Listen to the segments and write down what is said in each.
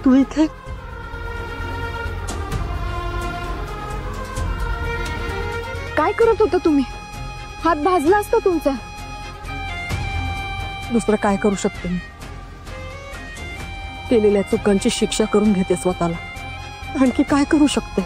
तू इथे? काय करत होता तुम्ही? हात भाजला असता तुमचा. दुसरं काय करू शकते मी? केलेल्या चुकांची शिक्षा करून घेते स्वतःला. आणखी काय करू शकते?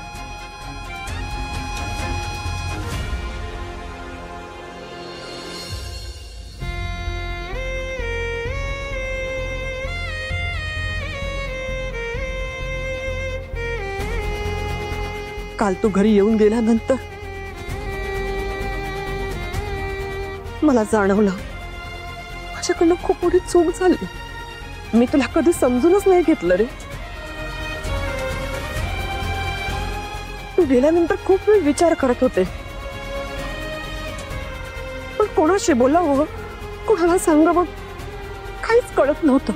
काल तू घरी येऊन गेल्यानंतर मला जाणवलं माझ्याकडनं खूप मोठी चूक झाली. मी तुला कधी समजूनच नाही घेतलं रे. तू गेल्यानंतर खूप वेळ विचार करत होते, पण कोणाशी बोलावं, कोणाला सांगावं काहीच कळत नव्हतं.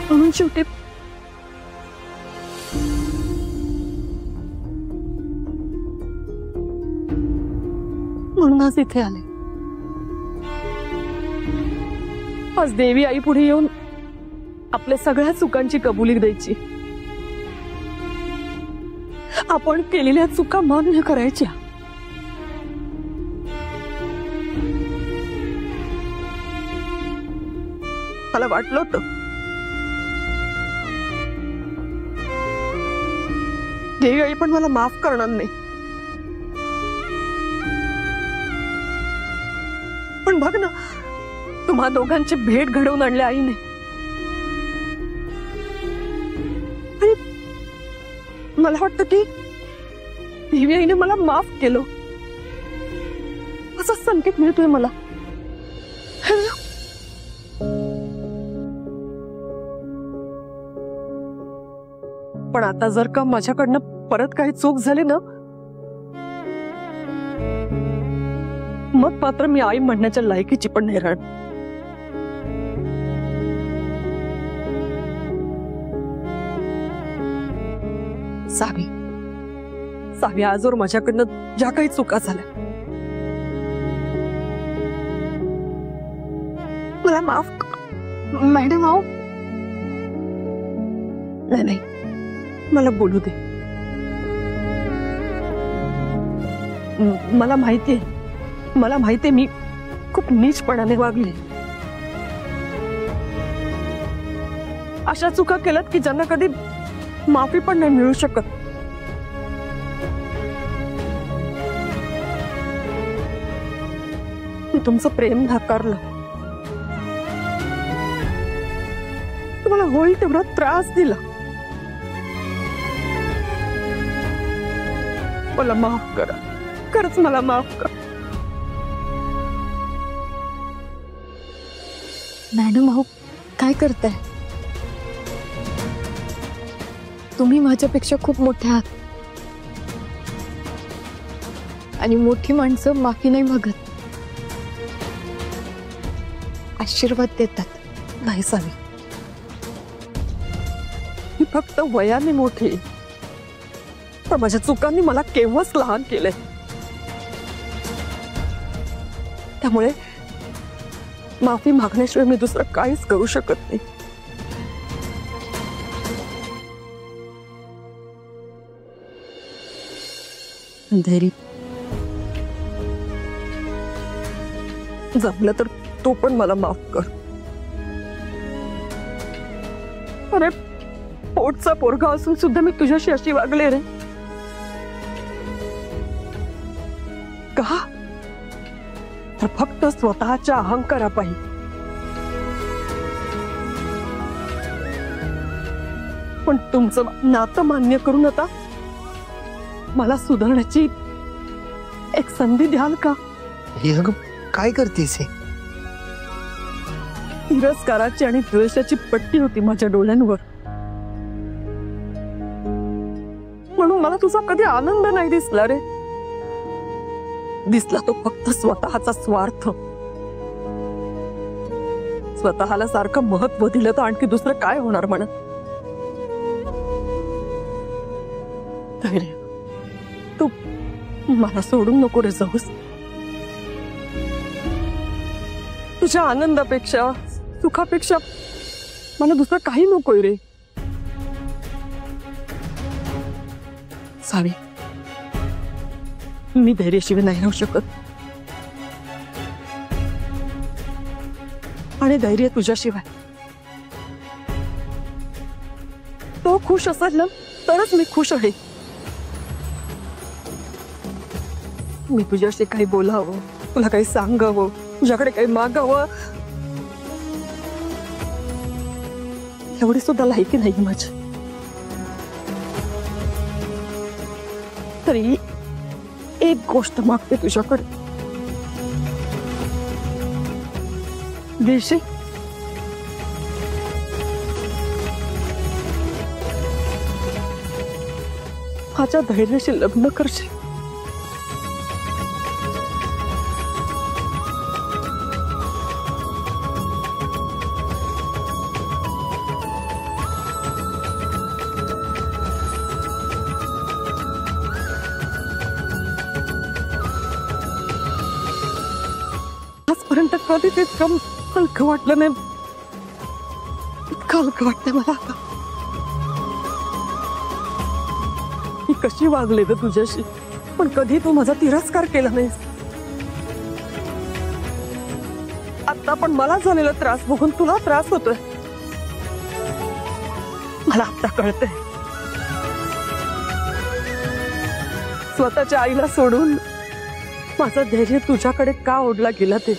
म्हणून शेवटी म्हणून आज इथे आले. आज देवी आई पुढे येऊन आपल्या सगळ्या चुकांची कबुली द्यायची. आपण केलेल्या चुका मान्य करायच्या. मला वाटलं होतं देवी आई पण मला माफ करणार नाही, पण बघ ना, तुम्हा दोघांची भेट घडवून आणली आईने. आणि मला वाटतं की देवी आईने मला माफ केलं असा संकेत मिळतोय मला. पण आता जर का माझ्याकडनं परत काही चूक झाली ना, मग मात्र मी आई म्हणण्याच्या लायकीची पण नाही राहणार. सावी, सावी, आजवर माझ्याकडनं ज्या काही चुका झाल्या मला माफ कर. मॅडम आओ. नाही नाही, मला बोलू दे. मला माहितीये मी खूप नीचपणाने वागले. अशा चुका केल्यात की ज्यांना कधी माफी पण नाही मिळू शकत. मी तुमचं प्रेम नाकारलं. तुम्हाला होईल तेवढा त्रास दिला. मला माफ करा, खरंच मला माफ करा. मॅडम आओ, काय करताय? तुम्ही माझ्यापेक्षा खूप मोठे आहात आणि मोठी माणसं माफी नाही मागत, आशीर्वाद देतात. नाही सावी, मी फक्त वयाने मोठी, पण माझ्या चुकांनी मला केव्हाच लहान केलंय. त्यामुळे माफी मागण्याशिवाय मी दुसरं काहीच करू शकत नाही. अंधेरी, जमलं तर तू पण मला माफ कर. अरे, पोटचा पोरगा असून सुद्धा मी तुझ्याशी अशी वागले रे. का? तर फक्त स्वतःच्या अहंकारापायी. पण तुमचं नातं मान्य करून आता मला सुधारण्याची एक संधी द्याल का? काय करतेस? तिरस्काराची आणि द्वेषाची पट्टी होती माझ्या डोळ्यांवर, म्हणून मला तुझा कधी आनंद नाही दिसला रे. दिसला तो फक्त स्वतःचा स्वार्थ. स्वतःला सारखं महत्व दिलं तर आणखी दुसरं काय होणार म्हणा. तू मला सोडून नको रे जाऊस. तुझ्या आनंदापेक्षा, सुखापेक्षा मला दुसरं काही नकोय रे. सावी, मी धैर्यशिवाय नाही राहू शकत. आणि धैर्य तुझ्याशिवाय. तो खुश असेल ना तरच मी खुश आहे. मी तुझ्याशी काही बोलावं, तुला काही सांगावं, तुझ्याकडे काही मागावं एवढी सुद्धा लायकी नाही माझी. तरी एक गोष्ट मागते तुझ्याकडे. देशी माझ्या धैर्याशी लग्न करशील. आजपर्यंत कधीच इतकं हलकं वाटलं नाही. इतकं हलकं वाटतंय मला आता. मी कशी वागले ग तुझ्याशी, पण कधी तू माझा तिरस्कार केला नाहीस. आता पण मला झालेला त्रास बघून तुला त्रास होतोय. मला आता कळतंय स्वतःच्या आईला सोडून माझं धैर्य तुझ्याकडे का ओढला गेला ते.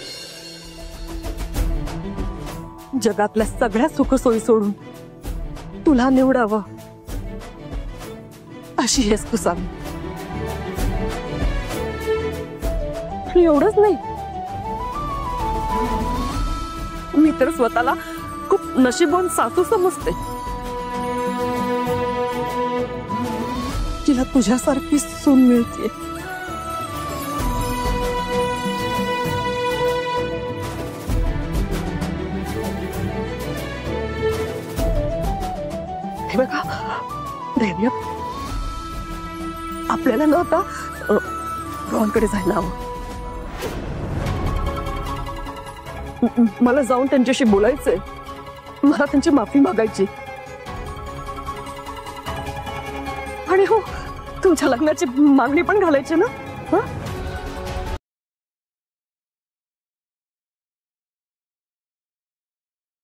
जगातल्या सगळ्या सुखसोयी सोडून तुला निवडावं अशी हेच तू सांग. आणि एवढंच नाही, मी तर स्वतःला खूप नशीबवान सासू समजते. तिला तुझ्यासारखी सून मिळते. हे बघा धैर्य, आपल्याला ना आता रोहनकडे जायला हवं. मला जाऊन त्यांच्याशी बोलायचंय. मला त्यांची माफी मागायची. आणि हो, तुमच्या लग्नाची मागणी पण घालायची ना.